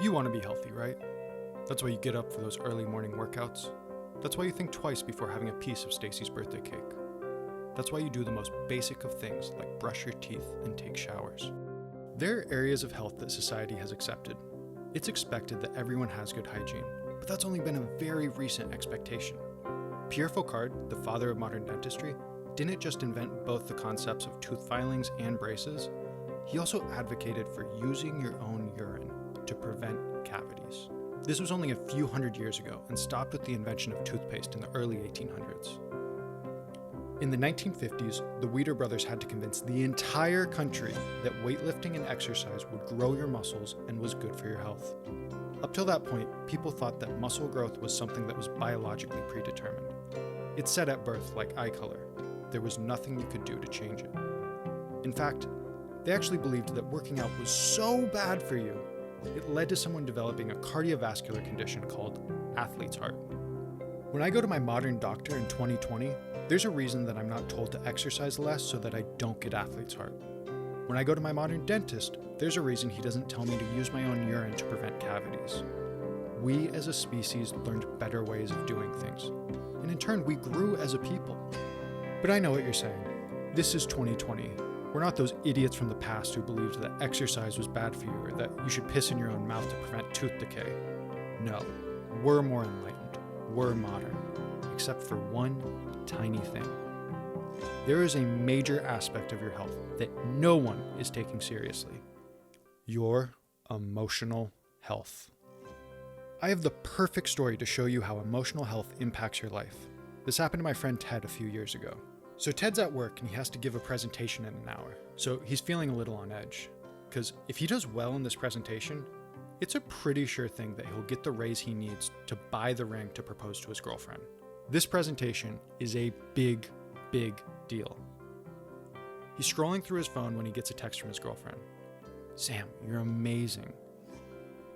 You want to be healthy, right? That's why you get up for those early morning workouts. That's why you think twice before having a piece of Stacy's birthday cake. That's why you do the most basic of things like brush your teeth and take showers. There are areas of health that society has accepted. It's expected that everyone has good hygiene, but that's only been a very recent expectation. Pierre Fauchard, the father of modern dentistry, didn't just invent both the concepts of tooth filings and braces, he also advocated for using your own urine to prevent cavities. This was only a few hundred years ago and stopped with the invention of toothpaste in the early 1800s. In the 1950s, the Weider brothers had to convince the entire country that weightlifting and exercise would grow your muscles and was good for your health. Up till that point, people thought that muscle growth was something that was biologically predetermined. It's set at birth like eye color. There was nothing you could do to change it. In fact, they actually believed that working out was so bad for you, it led to someone developing a cardiovascular condition called athlete's heart. When I go to my modern doctor in 2020, there's a reason that I'm not told to exercise less so that I don't get athlete's heart. When I go to my modern dentist, there's a reason he doesn't tell me to use my own urine to prevent cavities. We as a species learned better ways of doing things, and in turn we grew as a people. But I know what you're saying. This is 2020. We're not those idiots from the past who believed that exercise was bad for you or that you should piss in your own mouth to prevent tooth decay. No, we're more enlightened. We're modern, except for one tiny thing. There is a major aspect of your health that no one is taking seriously. Your emotional health. I have the perfect story to show you how emotional health impacts your life. This happened to my friend Ted a few years ago. So Ted's at work and he has to give a presentation in an hour. So he's feeling a little on edge. Because if he does well in this presentation, it's a pretty sure thing that he'll get the raise he needs to buy the ring to propose to his girlfriend. This presentation is a big, big deal. He's scrolling through his phone when he gets a text from his girlfriend. "Sam, you're amazing."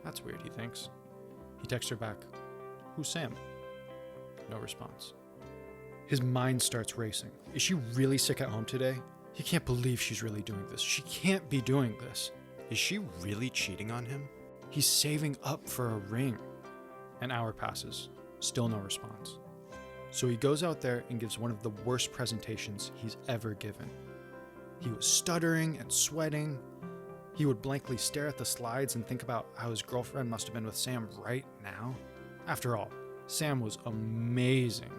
That's weird, he thinks. He texts her back, "Who's Sam?" No response. His mind starts racing. Is she really sick at home today? He can't believe she's really doing this. She can't be doing this. Is she really cheating on him? He's saving up for a ring. An hour passes. Still no response. So he goes out there and gives one of the worst presentations he's ever given. He was stuttering and sweating. He would blankly stare at the slides and think about how his girlfriend must have been with Sam right now. After all, Sam was amazing.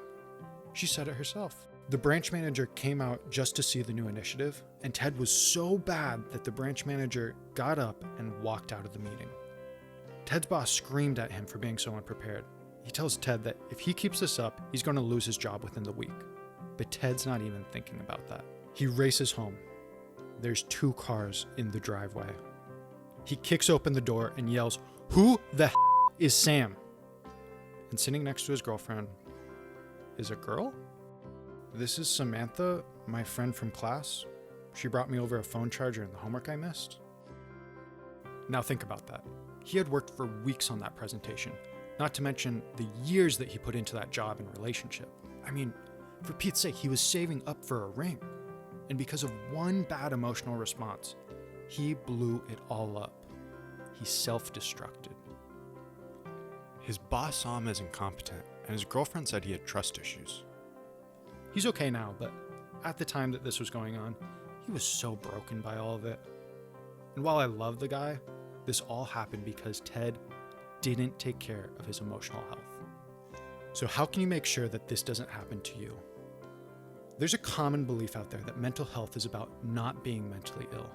She said it herself. The branch manager came out just to see the new initiative, and Ted was so bad that the branch manager got up and walked out of the meeting. Ted's boss screamed at him for being so unprepared. He tells Ted that if he keeps this up, he's going to lose his job within the week. But Ted's not even thinking about that. He races home. There's 2 cars in the driveway. He kicks open the door and yells, "Who the is Sam?" And sitting next to his girlfriend is a girl? "This is Samantha, my friend from class. She brought me over a phone charger and the homework I missed." Now think about that. He had worked for weeks on that presentation, not to mention the years that he put into that job and relationship. I mean, for Pete's sake, he was saving up for a ring. And because of one bad emotional response, he blew it all up. He self-destructed. His boss saw him as incompetent, and his girlfriend said he had trust issues. He's okay now, but at the time that this was going on, he was so broken by all of it. And while I love the guy, this all happened because Ted didn't take care of his emotional health. So how can you make sure that this doesn't happen to you? There's a common belief out there that mental health is about not being mentally ill.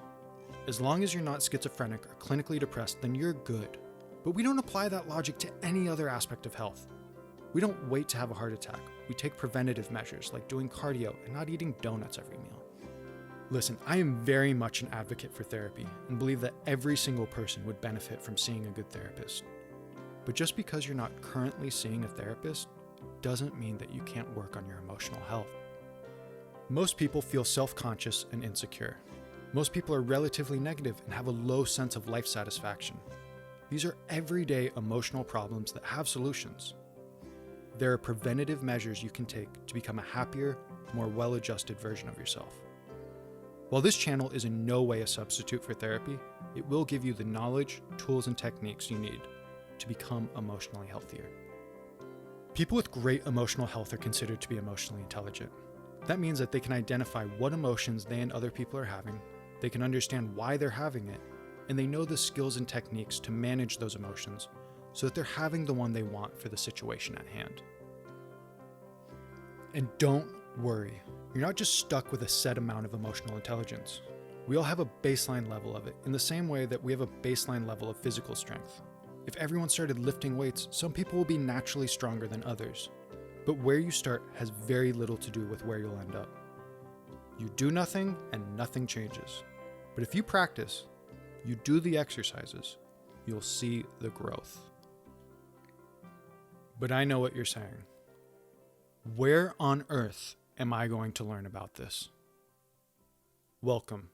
As long as you're not schizophrenic or clinically depressed, then you're good. But we don't apply that logic to any other aspect of health. We don't wait to have a heart attack. We take preventative measures like doing cardio and not eating donuts every meal. Listen, I am very much an advocate for therapy and believe that every single person would benefit from seeing a good therapist. But just because you're not currently seeing a therapist doesn't mean that you can't work on your emotional health. Most people feel self-conscious and insecure. Most people are relatively negative and have a low sense of life satisfaction. These are everyday emotional problems that have solutions. There are preventative measures you can take to become a happier, more well-adjusted version of yourself. While this channel is in no way a substitute for therapy, it will give you the knowledge, tools, and techniques you need to become emotionally healthier. People with great emotional health are considered to be emotionally intelligent. That means that they can identify what emotions they and other people are having, they can understand why they're having it, and they know the skills and techniques to manage those emotions so that they're having the one they want for the situation at hand. And don't worry, you're not just stuck with a set amount of emotional intelligence. We all have a baseline level of it, in the same way that we have a baseline level of physical strength. If everyone started lifting weights, some people will be naturally stronger than others. But where you start has very little to do with where you'll end up. You do nothing and nothing changes. But if you practice, you do the exercises, you'll see the growth. But I know what you're saying. Where on earth am I going to learn about this? Welcome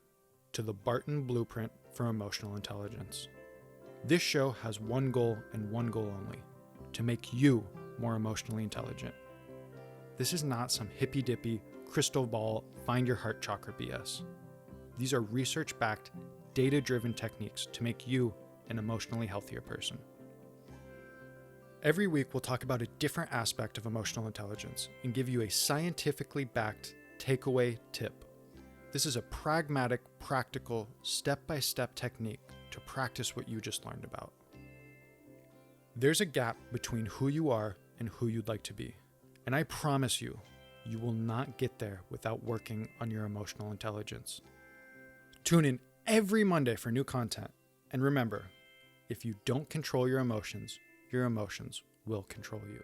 to the Barton Blueprint for Emotional Intelligence. This show has one goal and one goal only: to make you more emotionally intelligent. This is not some hippy-dippy, crystal ball, find your heart chakra BS. These are research-backed, data-driven techniques to make you an emotionally healthier person. Every week, we'll talk about a different aspect of emotional intelligence and give you a scientifically backed takeaway tip. This is a pragmatic, practical, step-by-step technique to practice what you just learned about. There's a gap between who you are and who you'd like to be. And I promise you, you will not get there without working on your emotional intelligence. Tune in every Monday for new content. And remember, if you don't control your emotions will control you.